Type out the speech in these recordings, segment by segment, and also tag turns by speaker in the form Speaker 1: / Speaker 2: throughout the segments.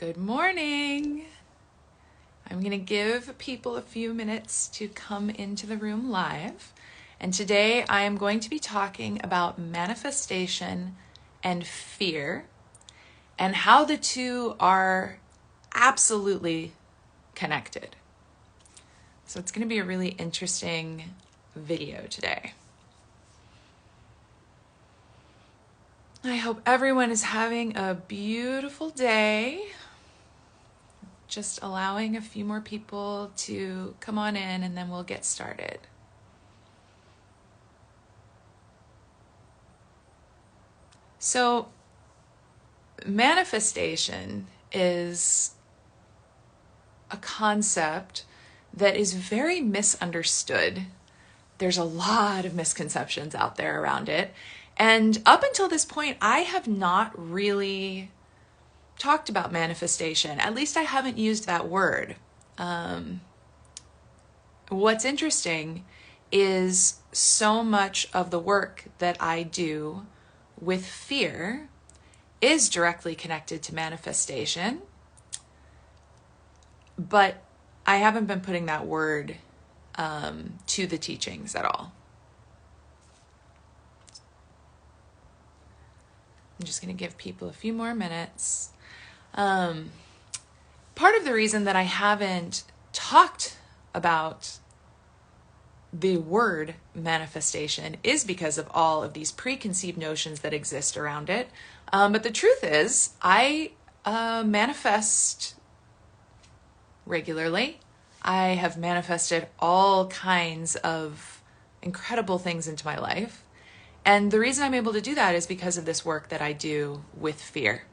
Speaker 1: Good morning. I'm going to give people a few minutes to come into the room live. And today I am going to be talking about manifestation and fear and how the two are absolutely connected. So it's going to be a really interesting video today. I hope everyone is having a beautiful day. Just allowing a few more people to come on in and then we'll get started. So, manifestation is a concept that is very misunderstood. There's a lot of misconceptions out there around it. And up until this point, I have not really talked about manifestation. At least I haven't used that word. What's interesting is so much of the work that I do with fear is directly connected to manifestation, but I haven't been putting that word to the teachings at all. I'm just going to give people a few more minutes. Part of the reason that I haven't talked about the word manifestation is because of all of these preconceived notions that exist around it. But the truth is, I manifest regularly. I have manifested all kinds of incredible things into my life. And the reason I'm able to do that is because of this work that I do with fear.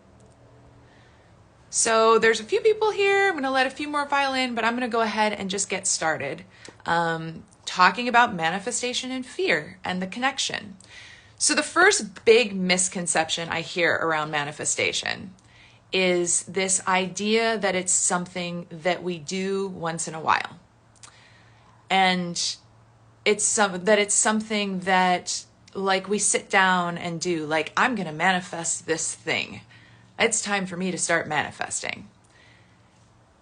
Speaker 1: So there's a few people here. I'm going to let a few more file in, but I'm going to go ahead and just get started talking about manifestation and fear and the connection. So the first big misconception I hear around manifestation is this idea that it's something that we do once in a while. And it's something that like we sit down and do, like, I'm going to manifest this thing. It's time for me to start manifesting.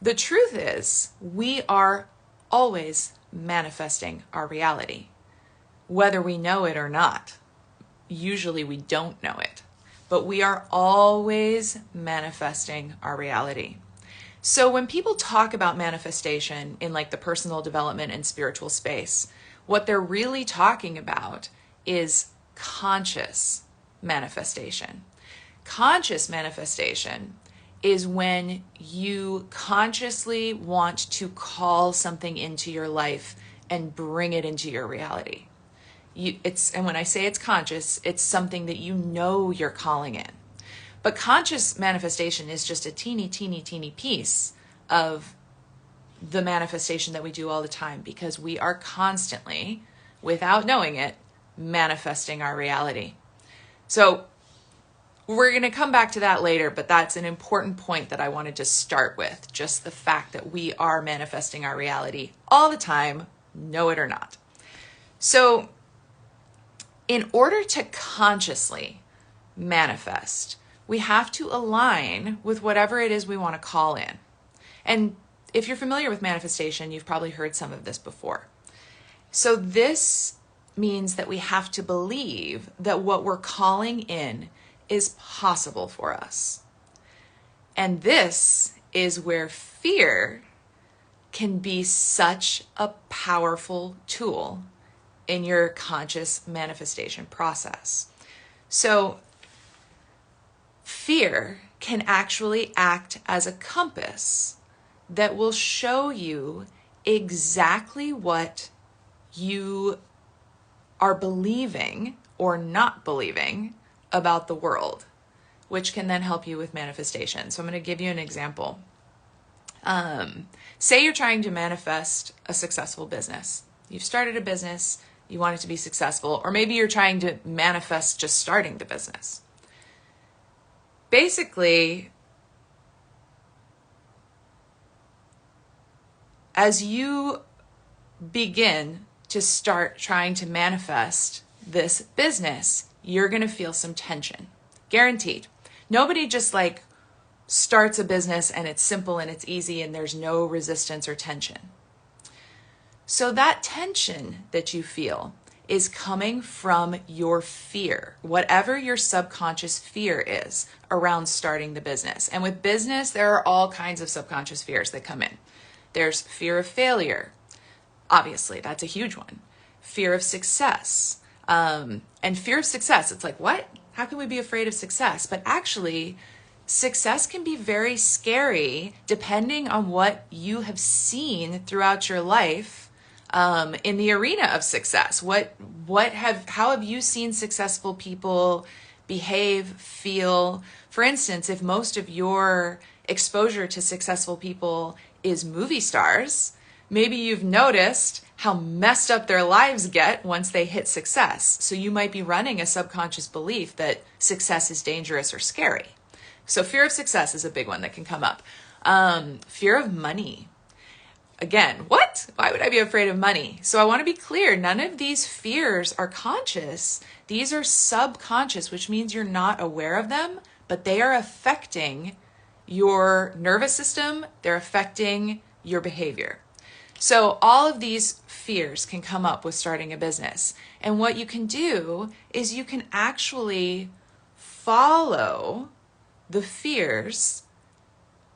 Speaker 1: The truth is, we are always manifesting our reality, whether we know it or not. Usually we don't know it, but we are always manifesting our reality. So when people talk about manifestation in like the personal development and spiritual space, what they're really talking about is conscious manifestation. Conscious manifestation is when you consciously want to call something into your life and bring it into your reality. And when I say it's conscious, it's something that you know you're calling in. But conscious manifestation is just a teeny, teeny, teeny piece of the manifestation that we do all the time, because we are constantly, without knowing it, manifesting our reality. So we're going to come back to that later, but that's an important point that I wanted to start with. Just the fact that we are manifesting our reality all the time, know it or not. So in order to consciously manifest, we have to align with whatever it is we want to call in. And if you're familiar with manifestation, you've probably heard some of this before. So this means that we have to believe that what we're calling in is possible for us. And this is where fear can be such a powerful tool in your conscious manifestation process. So fear can actually act as a compass that will show you exactly what you are believing or not believing about the world, which can then help you with manifestation. So I'm going to give you an example. Say you're trying to manifest a successful business. You've started a business, you want it to be successful, or maybe you're trying to manifest just starting the business. Basically, as you begin to start trying to manifest this business, you're going to feel some tension. Guaranteed. Nobody just like starts a business and it's simple and it's easy and there's no resistance or tension. So that tension that you feel is coming from your fear, whatever your subconscious fear is around starting the business. And with business, there are all kinds of subconscious fears that come in. There's fear of failure. Obviously, that's a huge one. Fear of success. And fear of success, it's like, what? How can we be afraid of success? But actually, success can be very scary depending on what you have seen throughout your life in the arena of success. How have you seen successful people behave, feel? For instance, if most of your exposure to successful people is movie stars, maybe you've noticed how messed up their lives get once they hit success. So you might be running a subconscious belief that success is dangerous or scary. So fear of success is a big one that can come up. Fear of money. Again, what? Why would I be afraid of money? So I want to be clear, none of these fears are conscious. These are subconscious, which means you're not aware of them, but they are affecting your nervous system. They're affecting your behavior. So all of these fears can come up with starting a business. And what you can do is you can actually follow the fears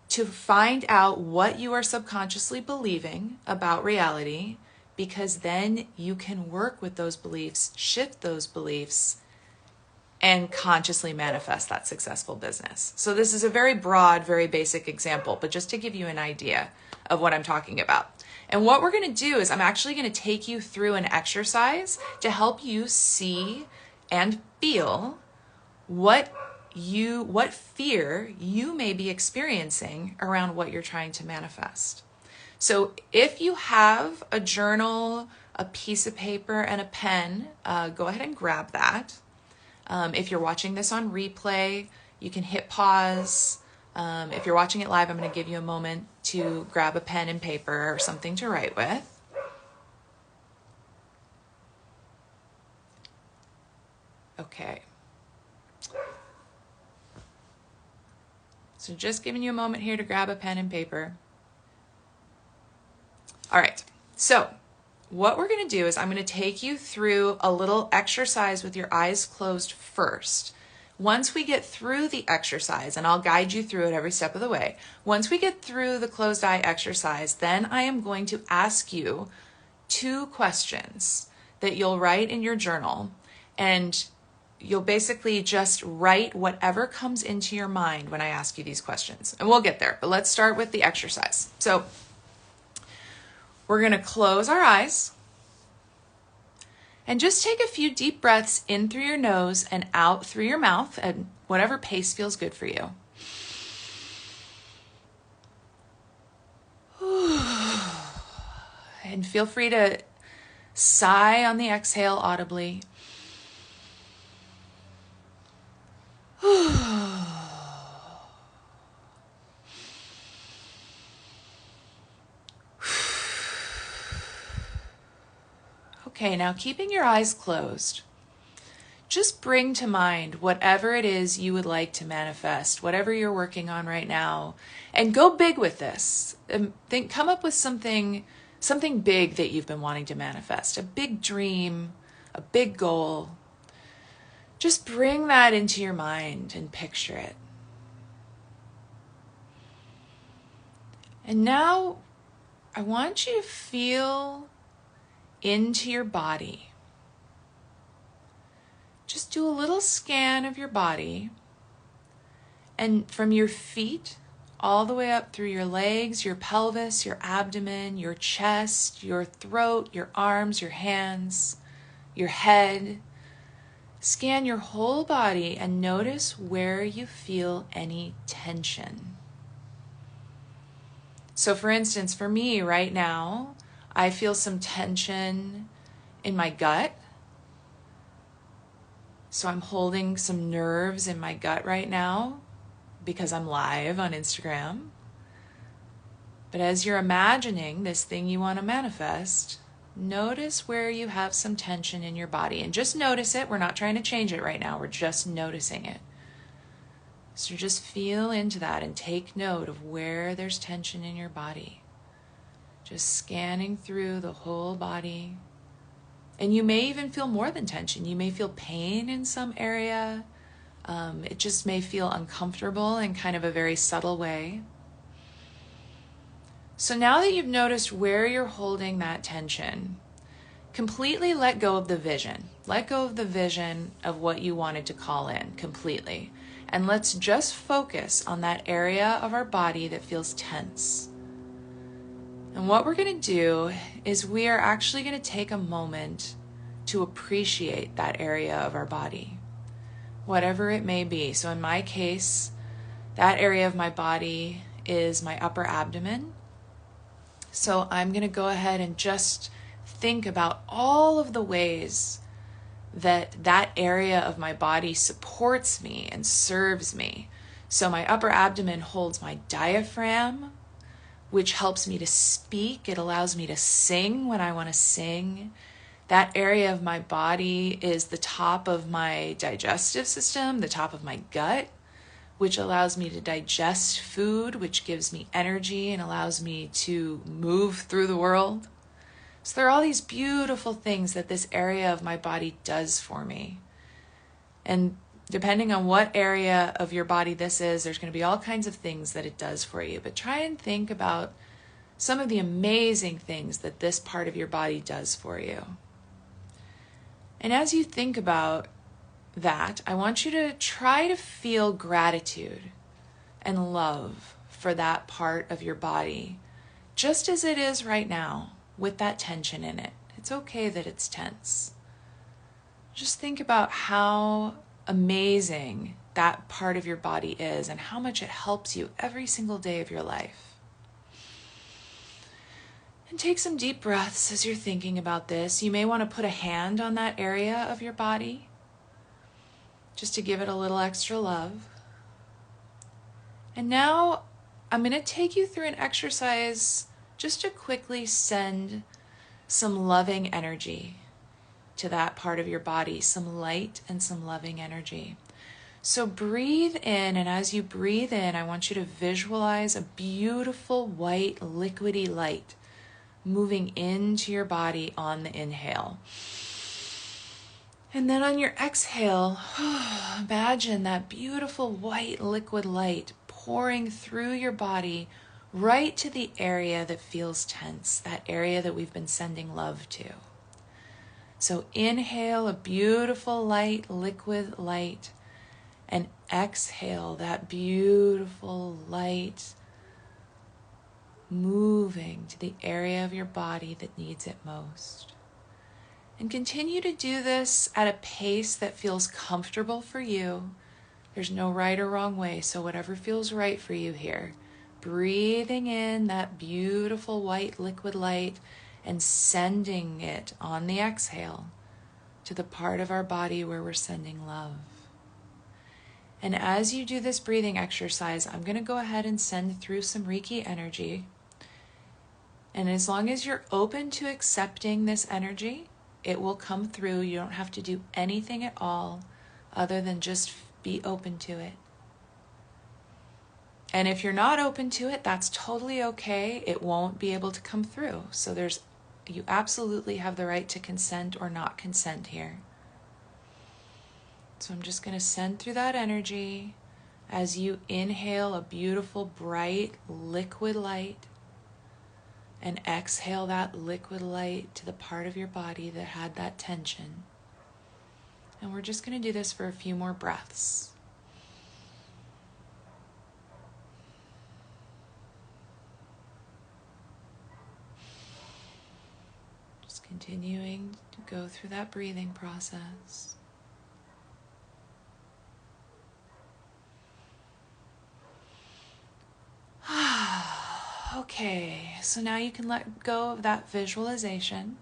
Speaker 1: to find out what you are subconsciously believing about reality, because then you can work with those beliefs, shift those beliefs, and consciously manifest that successful business. So this is a very broad, very basic example, but just to give you an idea of what I'm talking about. And what we're going to do is I'm actually going to take you through an exercise to help you see and feel what fear you may be experiencing around what you're trying to manifest. So if you have a journal, a piece of paper, and a pen, go ahead and grab that. If you're watching this on replay, you can hit pause. If you're watching it live, I'm going to give you a moment to grab a pen and paper or something to write with. Okay. So just giving you a moment here to grab a pen and paper. All right, so what we're going to do is I'm going to take you through a little exercise with your eyes closed first. Once we get through the exercise, and I'll guide you through it every step of the way, once we get through the closed eye exercise, then I am going to ask you 2 questions that you'll write in your journal, and you'll basically just write whatever comes into your mind when I ask you these questions. And we'll get there, but let's start with the exercise. So we're going to close our eyes and just take a few deep breaths in through your nose and out through your mouth at whatever pace feels good for you. And feel free to sigh on the exhale audibly. Okay, now keeping your eyes closed, just bring to mind whatever it is you would like to manifest, whatever you're working on right now, and go big with this. Come up with something big that you've been wanting to manifest, a big dream, a big goal. Just bring that into your mind and picture it. And now I want you to feel into your body. Just do a little scan of your body, and from your feet all the way up through your legs, your pelvis, your abdomen, your chest, your throat, your arms, your hands, your head. Scan your whole body and notice where you feel any tension. So for instance, for me right now, I feel some tension in my gut. So I'm holding some nerves in my gut right now because I'm live on Instagram. But as you're imagining this thing you want to manifest, notice where you have some tension in your body, and just notice it. We're not trying to change it right now. We're just noticing it. So just feel into that and take note of where there's tension in your body. Just scanning through the whole body. And you may even feel more than tension. You may feel pain in some area. It just may feel uncomfortable in kind of a very subtle way. So now that you've noticed where you're holding that tension, completely let go of the vision. Let go of the vision of what you wanted to call in completely. And let's just focus on that area of our body that feels tense. And what we're going to do is we are actually going to take a moment to appreciate that area of our body, whatever it may be. So in my case, that area of my body is my upper abdomen. So I'm going to go ahead and just think about all of the ways that that area of my body supports me and serves me. So my upper abdomen holds my diaphragm, which helps me to speak. It allows me to sing when I want to sing. That area of my body is the top of my digestive system, the top of my gut, which allows me to digest food, which gives me energy and allows me to move through the world. So there are all these beautiful things that this area of my body does for me. And depending on what area of your body this is, there's going to be all kinds of things that it does for you. But try and think about some of the amazing things that this part of your body does for you. And as you think about that, I want you to try to feel gratitude and love for that part of your body, just as it is right now, with that tension in it. It's okay that it's tense. Just think about how amazing that part of your body is and how much it helps you every single day of your life. And take some deep breaths as you're thinking about this. You may want to put a hand on that area of your body just to give it a little extra love. And now I'm going to take you through an exercise just to quickly send some loving energy to that part of your body, some light and some loving energy. So breathe in, and as you breathe in, I want you to visualize a beautiful white liquidy light moving into your body on the inhale. And then on your exhale, imagine that beautiful white liquid light pouring through your body right to the area that feels tense, that area that we've been sending love to. So inhale a beautiful light, liquid light, and exhale that beautiful light moving to the area of your body that needs it most. And continue to do this at a pace that feels comfortable for you. There's no right or wrong way, so whatever feels right for you here. Breathing in that beautiful white liquid light and sending it on the exhale to the part of our body where we're sending love. And as you do this breathing exercise, I'm going to go ahead and send through some Reiki energy. And as long as you're open to accepting this energy, it will come through. You don't have to do anything at all other than just be open to it. And if you're not open to it, that's totally okay. It won't be able to come through. So you absolutely have the right to consent or not consent here. So I'm just going to send through that energy as you inhale a beautiful, bright, liquid light and exhale that liquid light to the part of your body that had that tension. And we're just going to do this for a few more breaths. Continuing to go through that breathing process. Okay, so now you can let go of that visualization.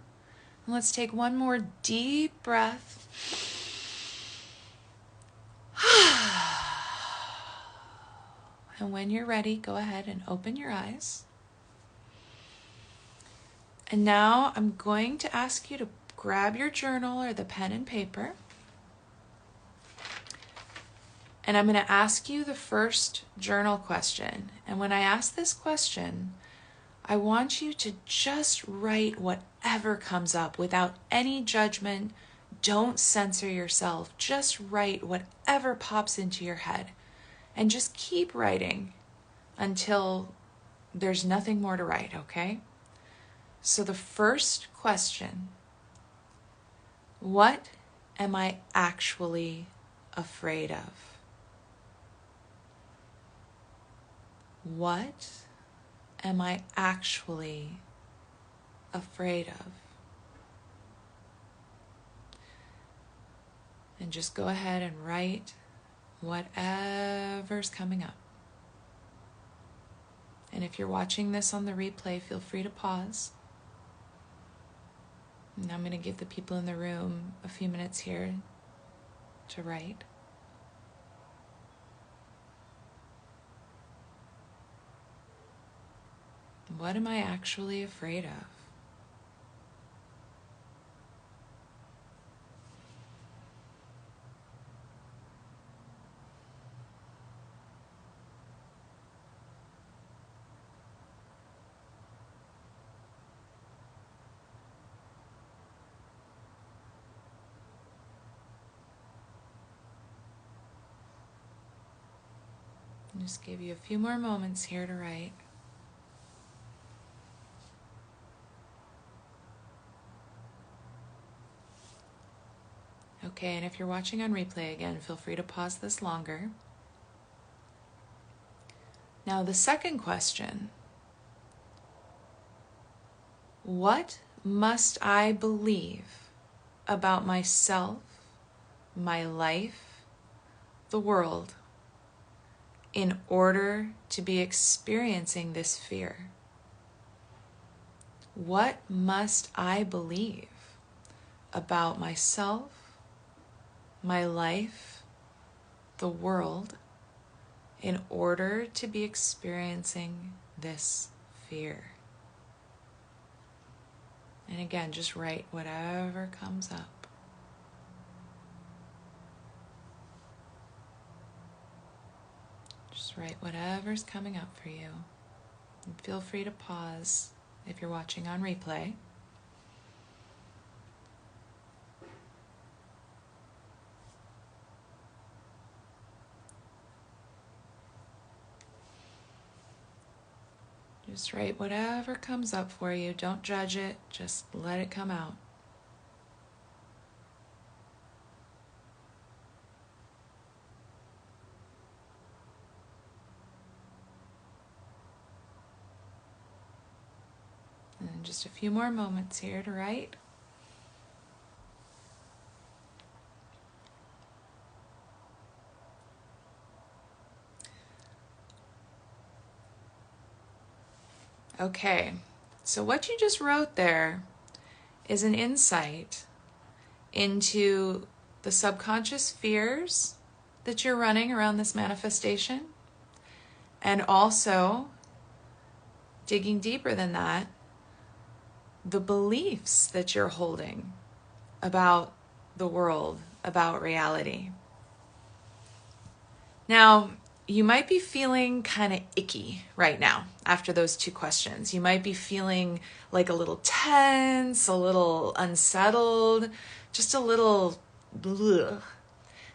Speaker 1: And let's take one more deep breath. And when you're ready, go ahead and open your eyes. And now I'm going to ask you to grab your journal or the pen and paper. And I'm going to ask you the first journal question. And when I ask this question, I want you to just write whatever comes up without any judgment. Don't censor yourself. Just write whatever pops into your head. And just keep writing until there's nothing more to write, okay? So the first question, what am I actually afraid of? What am I actually afraid of? And just go ahead and write whatever's coming up. And if you're watching this on the replay, feel free to pause. And I'm going to give the people in the room a few minutes here to write. What am I actually afraid of? Just give you a few more moments here to write. Okay, and if you're watching on replay again, feel free to pause this longer. Now, the second question, what must I believe about myself, my life, the world, in order to be experiencing this fear? What must I believe about myself, my life, the world, in order to be experiencing this fear? And again, just write whatever comes up. Just write whatever's coming up for you. And feel free to pause if you're watching on replay. Just write whatever comes up for you. Don't judge it. Just let it come out. And just a few more moments here to write. Okay, so what you just wrote there is an insight into the subconscious fears that you're running around this manifestation, and also, digging deeper than that, the beliefs that you're holding about the world, about reality. Now, you might be feeling kind of icky right now after those two questions. You might be feeling like a little tense, a little unsettled, just a little bleh.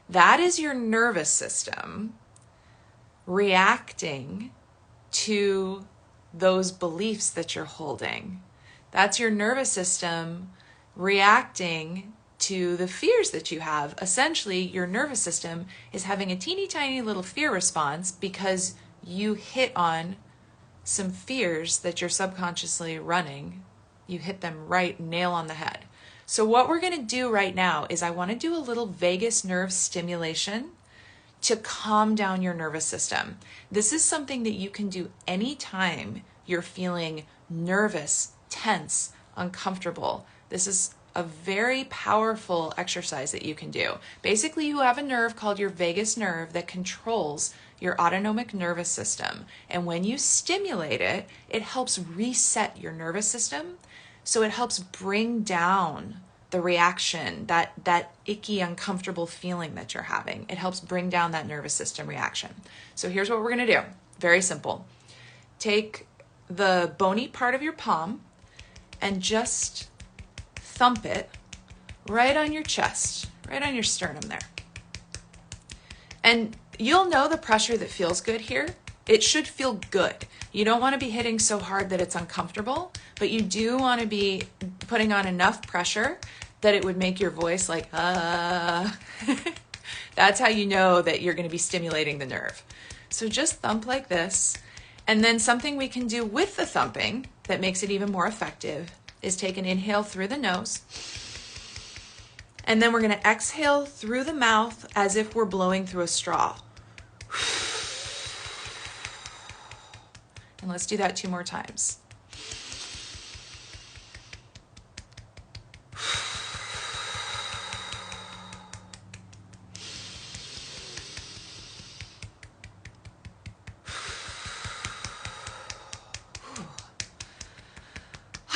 Speaker 1: That is your nervous system reacting to those beliefs that you're holding. That's your nervous system reacting to the fears that you have. Essentially, your nervous system is having a teeny tiny little fear response because you hit on some fears that you're subconsciously running. You hit them right nail on the head. So what we're going to do right now is I want to do a little vagus nerve stimulation to calm down your nervous system. This is something that you can do anytime you're feeling nervous, tense, uncomfortable. This is a very powerful exercise that you can do. Basically, you have a nerve called your vagus nerve that controls your autonomic nervous system. And when you stimulate it, it helps reset your nervous system. So it helps bring down the reaction, that icky, uncomfortable feeling that you're having. It helps bring down that nervous system reaction. So here's what we're going to do. Very simple. Take the bony part of your palm and just thump it right on your chest, right on your sternum there. And you'll know the pressure that feels good here. It should feel good. You don't want to be hitting so hard that it's uncomfortable, but you do want to be putting on enough pressure that it would make your voice like, That's how you know that you're going to be stimulating the nerve. So just thump like this. And then something we can do with the thumping that makes it even more effective is take an inhale through the nose. And then we're going to exhale through the mouth as if we're blowing through a straw. And let's do that 2 more times.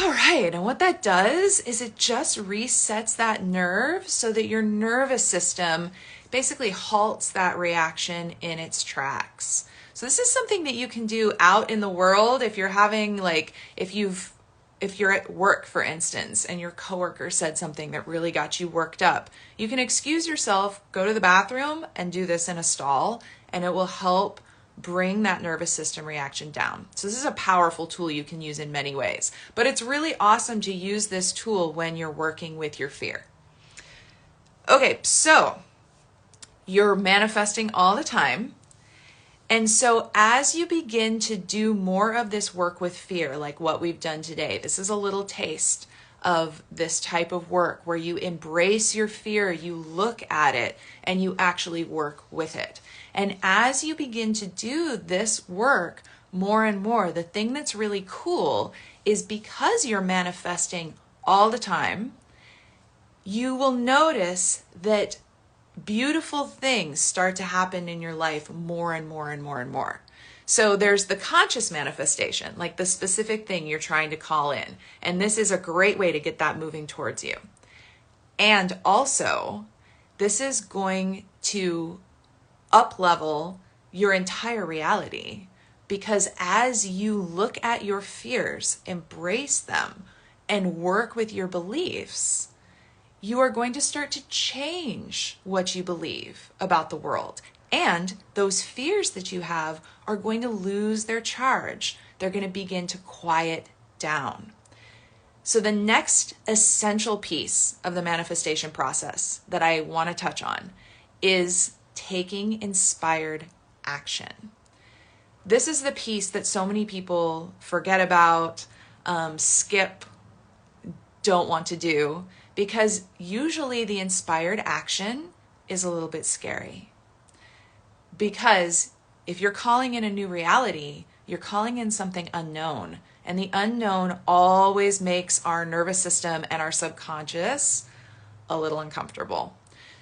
Speaker 1: All right, and what that does is it just resets that nerve so that your nervous system basically halts that reaction in its tracks. So this is something that you can do out in the world if you're having, like, if you're at work, for instance, and your coworker said something that really got you worked up. You can excuse yourself, go to the bathroom, and do this in a stall, and it will help bring that nervous system reaction down. So this is a powerful tool you can use in many ways, but it's really awesome to use this tool when you're working with your fear. Okay, so you're manifesting all the time. And so as you begin to do more of this work with fear, like what we've done today, this is a little taste of this type of work where you embrace your fear, you look at it, and you actually work with it. And as you begin to do this work more and more, the thing that's really cool is because you're manifesting all the time, you will notice that beautiful things start to happen in your life more and more and more and more. So there's the conscious manifestation, like the specific thing you're trying to call in. And this is a great way to get that moving towards you. And also, this is going to up-level your entire reality, because as you look at your fears, embrace them, and work with your beliefs, you are going to start to change what you believe about the world. And those fears that you have are going to lose their charge. They're going to begin to quiet down. So the next essential piece of the manifestation process that I want to touch on is taking inspired action. This is the piece that so many people forget about, skip, don't want to do, because usually the inspired action is a little bit scary. Because if you're calling in a new reality, you're calling in something unknown. And the unknown always makes our nervous system and our subconscious a little uncomfortable.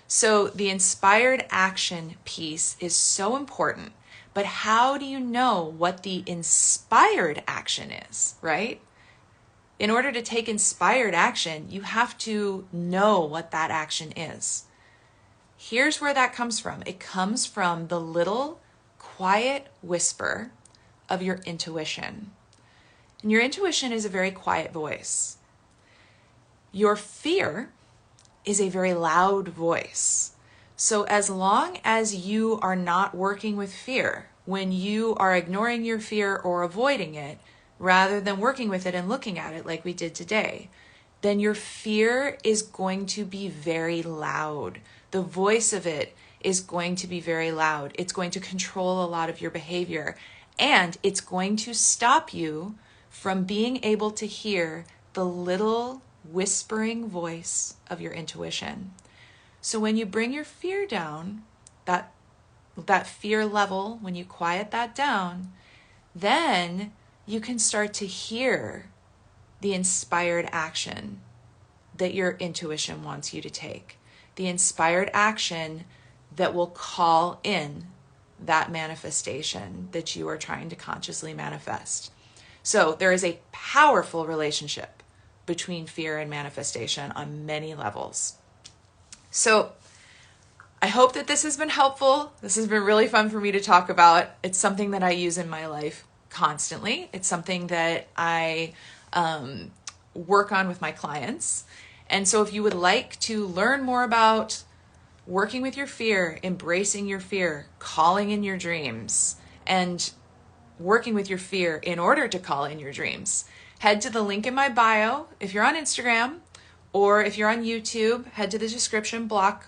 Speaker 1: So the inspired action piece is so important. But how do you know what the inspired action is, right? In order to take inspired action, you have to know what that action is. Here's where that comes from. It comes from the little quiet whisper of your intuition. And your intuition is a very quiet voice. Your fear is a very loud voice. So as long as you are not working with fear, when you are ignoring your fear or avoiding it, rather than working with it and looking at it like we did today, then your fear is going to be very loud. The voice of it is going to be very loud. It's going to control a lot of your behavior, and it's going to stop you from being able to hear the little whispering voice of your intuition. So when you bring your fear down, that fear level, when you quiet that down, then you can start to hear the inspired action that your intuition wants you to take. The inspired action that will call in that manifestation that you are trying to consciously manifest. So there is a powerful relationship between fear and manifestation on many levels. So I hope that this has been helpful. This has been really fun for me to talk about. It's something that I use in my life constantly. It's something that I work on with my clients. And so if you would like to learn more about working with your fear, embracing your fear, calling in your dreams, and working with your fear in order to call in your dreams, head to the link in my bio. If you're on Instagram or if you're on YouTube, head to the description block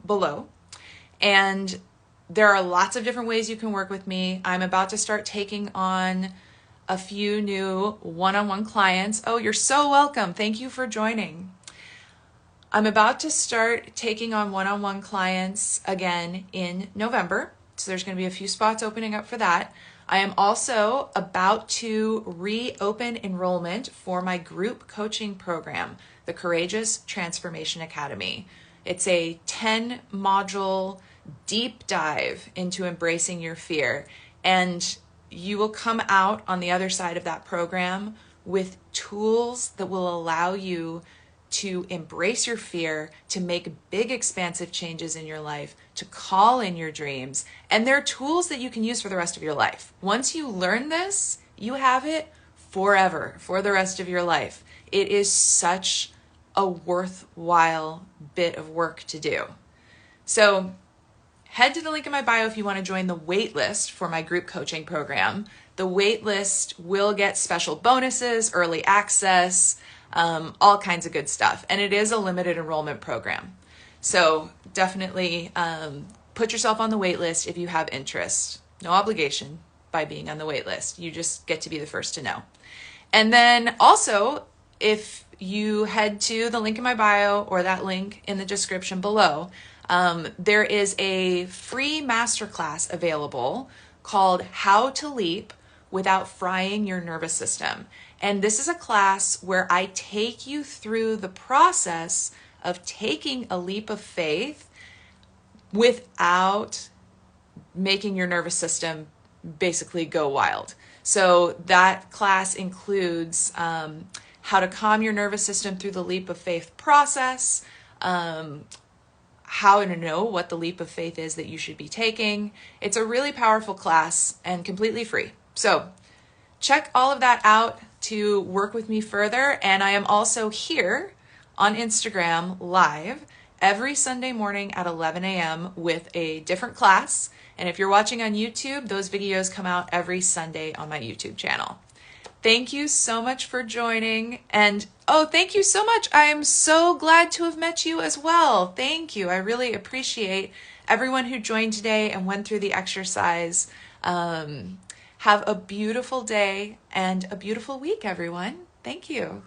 Speaker 1: below. And there are lots of different ways you can work with me. I'm about to start taking on a few new one-on-one clients. Oh, you're so welcome. Thank you for joining. I'm about to start taking on one-on-one clients again in November. So there's going to be a few spots opening up for that. I am also about to reopen enrollment for my group coaching program, the Courageous Transformation Academy. It's a 10-module deep dive into embracing your fear. And you will come out on the other side of that program with tools that will allow you to embrace your fear, to make big expansive changes in your life, to call in your dreams. And they're tools that you can use for the rest of your life. Once you learn this, you have it forever, for the rest of your life. It is such a worthwhile bit of work to do. So head to the link in my bio if you want to join the wait list for my group coaching program. The wait list will get special bonuses, early access, all kinds of good stuff. And it is a limited enrollment program. So definitely put yourself on the wait list if you have interest. No obligation by being on the wait list. You just get to be the first to know. And then also, if you head to the link in my bio or that link in the description below, there is a free masterclass available called How to Leap Without Frying Your Nervous System. And this is a class where I take you through the process of taking a leap of faith without making your nervous system basically go wild. So that class includes how to calm your nervous system through the leap of faith process, how to know what the leap of faith is that you should be taking. It's a really powerful class and completely free. So check all of that out to work with me further. And I am also here on Instagram live every Sunday morning at 11 a.m. with a different class. And if you're watching on YouTube, those videos come out every Sunday on my YouTube channel. Thank you so much for joining. And oh, thank you so much. I am so glad to have met you as well. Thank you. I really appreciate everyone who joined today and went through the exercise. Have a beautiful day and a beautiful week, everyone. Thank you.